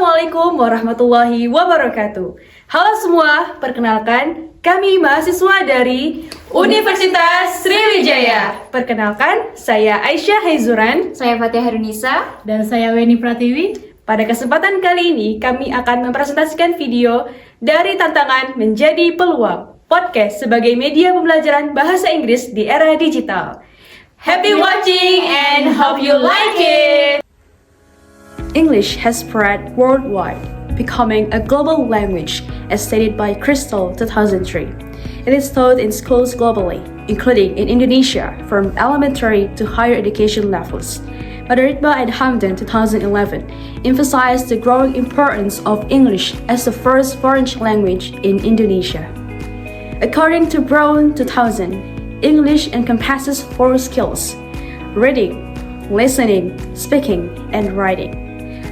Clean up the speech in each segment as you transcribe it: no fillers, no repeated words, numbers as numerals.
Assalamualaikum warahmatullahi wabarakatuh. Halo semua, perkenalkan kami mahasiswa dari Universitas Sriwijaya. Perkenalkan, saya Aisyah Hezuran, Saya Fatia Harunisa, dan saya Weni Pratiwi. Pada kesempatan kali ini, kami akan mempresentasikan video dari tantangan menjadi peluang podcast sebagai media pembelajaran bahasa Inggris di era digital. Happy watching and hope you like it! English has spread worldwide, becoming a global language, as stated by Crystal 2003. It is taught in schools globally, including in Indonesia, from elementary to higher education levels. Mataram and Hamdan 2011 emphasized the growing importance of English as the first foreign language in Indonesia. According to Brown 2000, English encompasses 4 skills: reading, listening, speaking, and writing.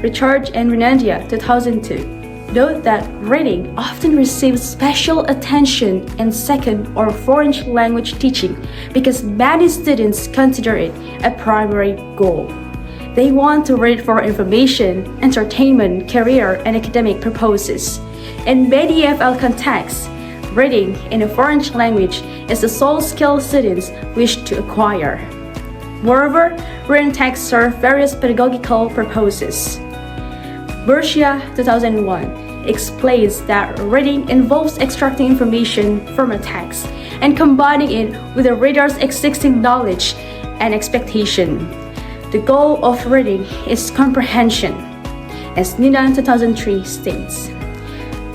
Richard and Renandia 2002 note that reading often receives special attention in second or foreign language teaching because many students consider it a primary goal. They want to read for information, entertainment, career, and academic purposes. In many FL contexts, reading in a foreign language is the sole skill students wish to acquire. Moreover, written texts serve various pedagogical purposes. Bercia 2001 explains that reading involves extracting information from a text and combining it with the reader's existing knowledge and expectation. The goal of reading is comprehension, as Nina 2003 states.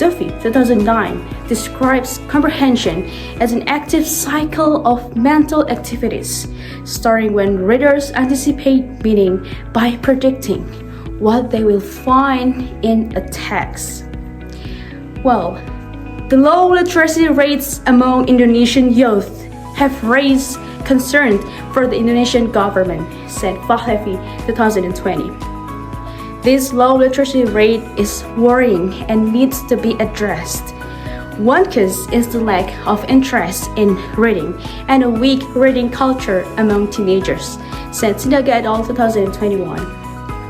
Duffy 2009 describes comprehension as an active cycle of mental activities, starting when readers anticipate meaning by predicting what they will find in a text. Well, the low literacy rates among Indonesian youth have raised concern for the Indonesian government, said Fahlevi 2020. This low literacy rate is worrying and needs to be addressed. One cause is the lack of interest in reading and a weak reading culture among teenagers, said Sindaga et al. 2021.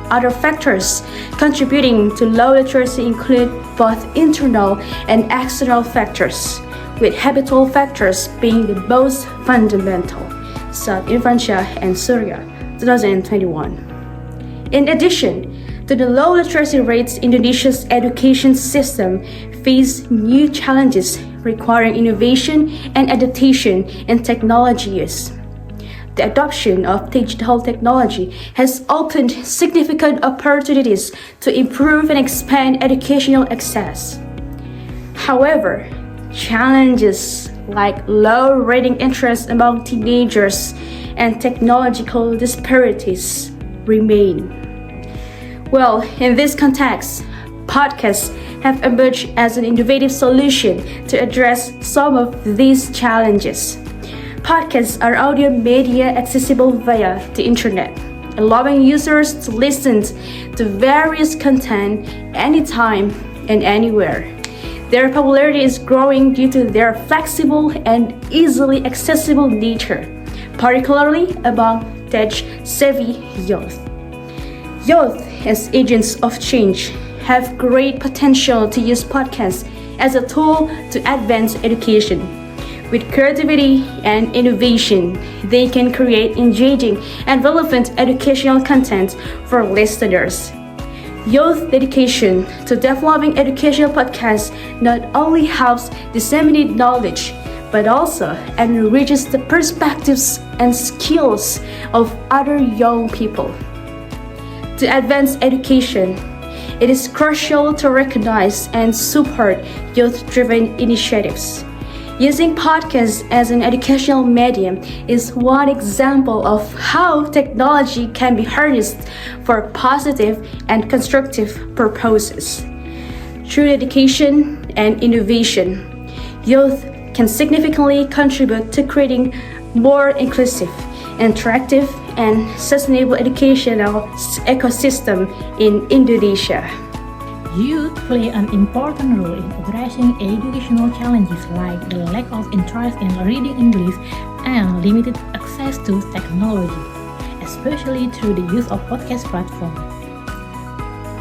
Other factors contributing to low literacy include both internal and external factors, with habitual factors being the most fundamental, said Infantia and Surya 2021. In addition to the low literacy rates, Indonesia's education system faces new challenges requiring innovation and adaptation in technology use. The adoption of digital technology has opened significant opportunities to improve and expand educational access. However, challenges like low reading interest among teenagers and technological disparities remain. Well, in this context, podcasts have emerged as an innovative solution to address some of these challenges. Podcasts are audio media accessible via the internet, allowing users to listen to various content anytime and anywhere. Their popularity is growing due to their flexible and easily accessible nature, particularly among tech-savvy youth. Youth, as agents of change, have great potential to use podcasts as a tool to advance education. With creativity and innovation, they can create engaging and relevant educational content for listeners. Youth dedication to developing educational podcasts not only helps disseminate knowledge, but also enriches the perspectives and skills of other young people. To advance education, it is crucial to recognize and support youth-driven initiatives. Using podcasts as an educational medium is one example of how technology can be harnessed for positive and constructive purposes. Through education and innovation, youth can significantly contribute to creating more inclusive, interactive, and sustainable educational ecosystem in Indonesia. Youth play an important role in addressing educational challenges like the lack of interest in reading English and limited access to technology, especially through the use of podcast platforms.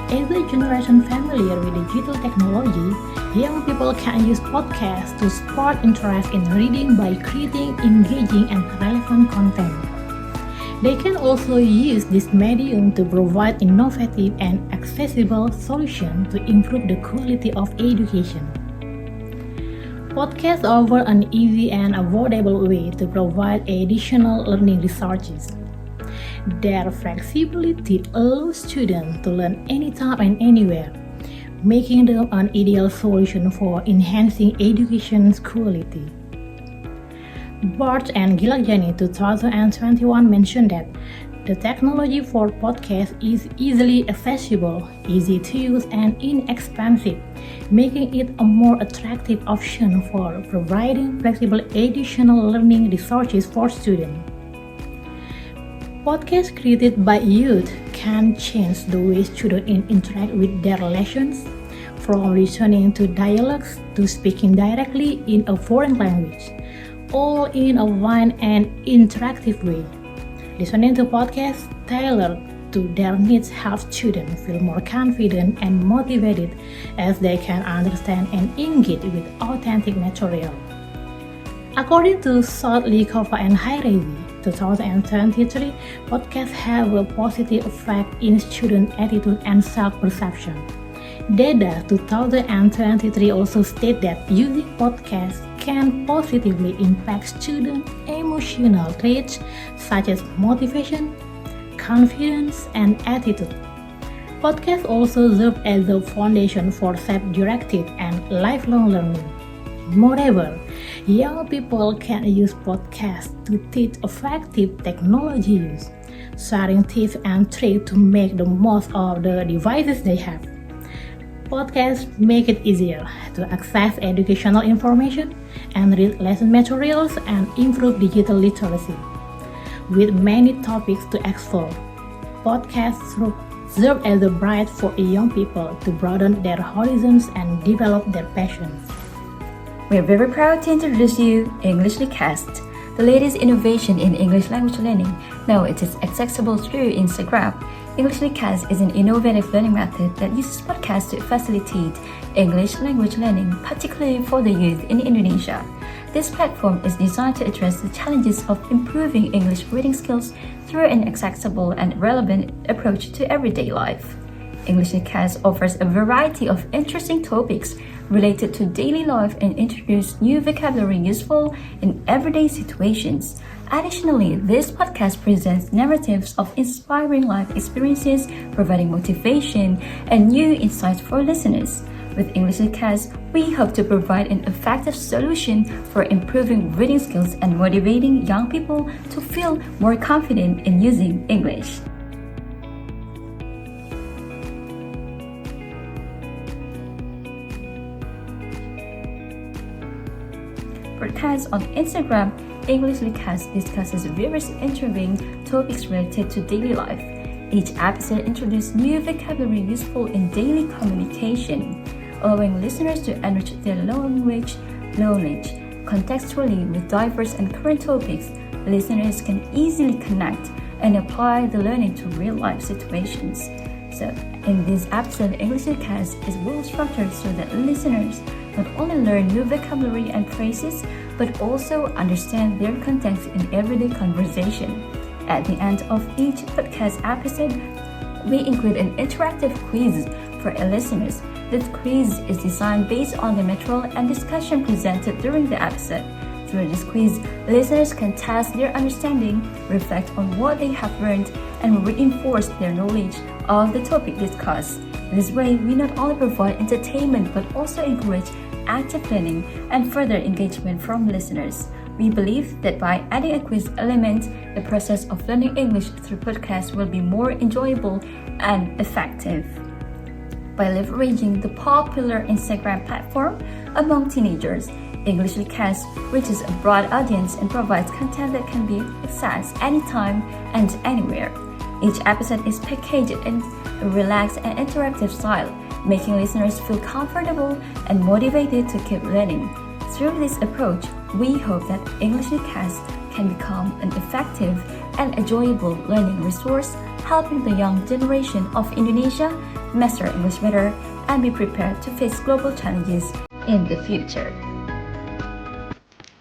As a generation familiar with digital technology, young people can use podcasts to spark interest in reading by creating engaging and relevant content. They can also use this medium to provide innovative and accessible solutions to improve the quality of education. Podcasts offer an easy and affordable way to provide additional learning resources. Their flexibility allows students to learn anytime and anywhere, making them an ideal solution for enhancing education's quality. Bart and Gilajani 2021 mentioned that the technology for podcasts is easily accessible, easy to use, and inexpensive, making it a more attractive option for providing flexible additional learning resources for students. Podcasts created by youth can change the way students interact with their lessons, from listening to dialogues to speaking directly in a foreign language, all in a fun and interactive way. Listening to podcasts tailored to their needs helps students feel more confident and motivated as they can understand and engage with authentic material. According to South Likova and Hairezi, 2023, podcasts have a positive effect in student attitude and self-perception. Data 2023 also state that using podcasts can positively impact student emotional traits such as motivation, confidence, and attitude. Podcasts also serve as the foundation for self-directed and lifelong learning. Moreover, young people can use podcasts to teach effective technology use, sharing tips and tricks to make the most of the devices they have. Podcasts make it easier to access educational information and read lesson materials and improve digital literacy. With many topics to explore, podcasts serve as a bridge for young people to broaden their horizons and develop their passions. We're very proud to introduce you Englishly Cast, the latest innovation in English language learning. Now it is accessible through Instagram. Englishly Cast is an innovative learning method that uses podcasts to facilitate English language learning, particularly for the youth in Indonesia. This platform is designed to address the challenges of improving English reading skills through an accessible and relevant approach to everyday life. Englishly Cast offers a variety of interesting topics related to daily life and introduce new vocabulary useful in everyday situations. Additionally, this podcast presents narratives of inspiring life experiences, providing motivation and new insights for listeners. With Englishly Cast, we hope to provide an effective solution for improving reading skills and motivating young people to feel more confident in using English. Broadcast on Instagram, Englishly Cast discusses various intriguing topics related to daily life. Each episode introduces new vocabulary useful in daily communication, allowing listeners to enrich their language knowledge. Contextually, with diverse and current topics, listeners can easily connect and apply the learning to real-life situations. So, in this episode, Englishly Cast is well structured so that listeners not only learn new vocabulary and phrases, but also understand their context in everyday conversation. At the end of each podcast episode, we include an interactive quiz for our listeners. This quiz is designed based on the material and discussion presented during the episode. Through this quiz, listeners can test their understanding, reflect on what they have learned, and reinforce their knowledge of the topic discussed. This way, we not only provide entertainment but also encourage active learning and further engagement from listeners. We believe that by adding a quiz element, the process of learning English through podcasts will be more enjoyable and effective. By leveraging the popular Instagram platform among teenagers, Englishly Cast reaches a broad audience and provides content that can be accessed anytime and anywhere. Each episode is packaged in a relaxed and interactive style, making listeners feel comfortable and motivated to keep learning. Through this approach, we hope that Englishly Cast can become an effective and enjoyable learning resource, helping the young generation of Indonesia master English better and be prepared to face global challenges in the future.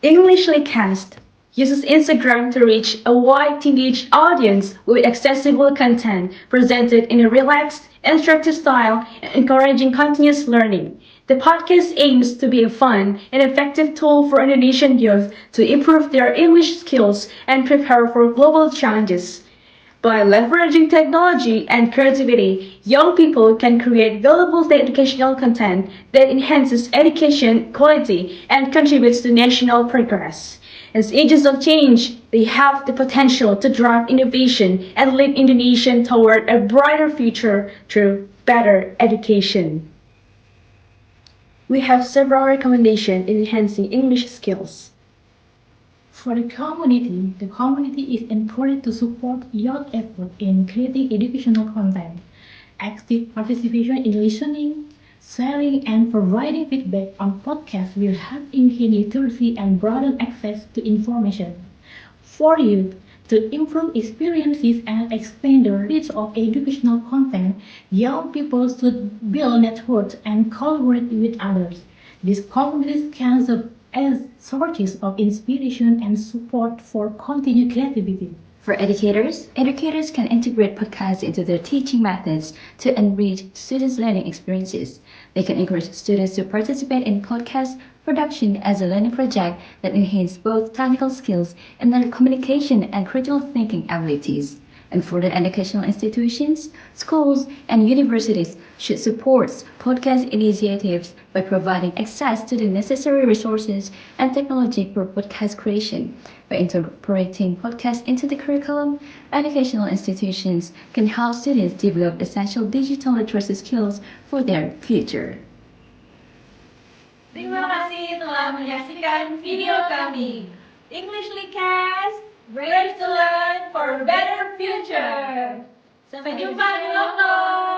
Englishly Cast uses Instagram to reach a wide teenage audience with accessible content presented in a relaxed, instructive style and encouraging continuous learning. The podcast aims to be a fun and effective tool for Indonesian youth to improve their English skills and prepare for global challenges. By leveraging technology and creativity, young people can create valuable educational content that enhances education quality and contributes to national progress. As agents of change, they have the potential to drive innovation and lead Indonesia toward a brighter future through better education. We have several recommendations in enhancing English skills. For the community is encouraged to support young effort in creating educational content. Active participation in listening, sharing, and providing feedback on podcasts will help enhance literacy and broaden access to information. For youth, to improve experiences and expand the reach of educational content, young people should build networks and collaborate with others. These communities can serve as sources of inspiration and support for continued creativity. For educators can integrate podcasts into their teaching methods to enrich students' learning experiences. They can encourage students to participate in podcast production as a learning project that enhances both technical skills and their communication and critical thinking abilities. And for the educational institutions, schools, and universities should support podcast initiatives by providing access to the necessary resources and technology for podcast creation. By incorporating podcasts into the curriculum, educational institutions can help students develop essential digital literacy skills for their future. Terima kasih telah menyaksikan video kami. Englishly Cast, ready to learn for a better future. Sampai jumpa di Lombok.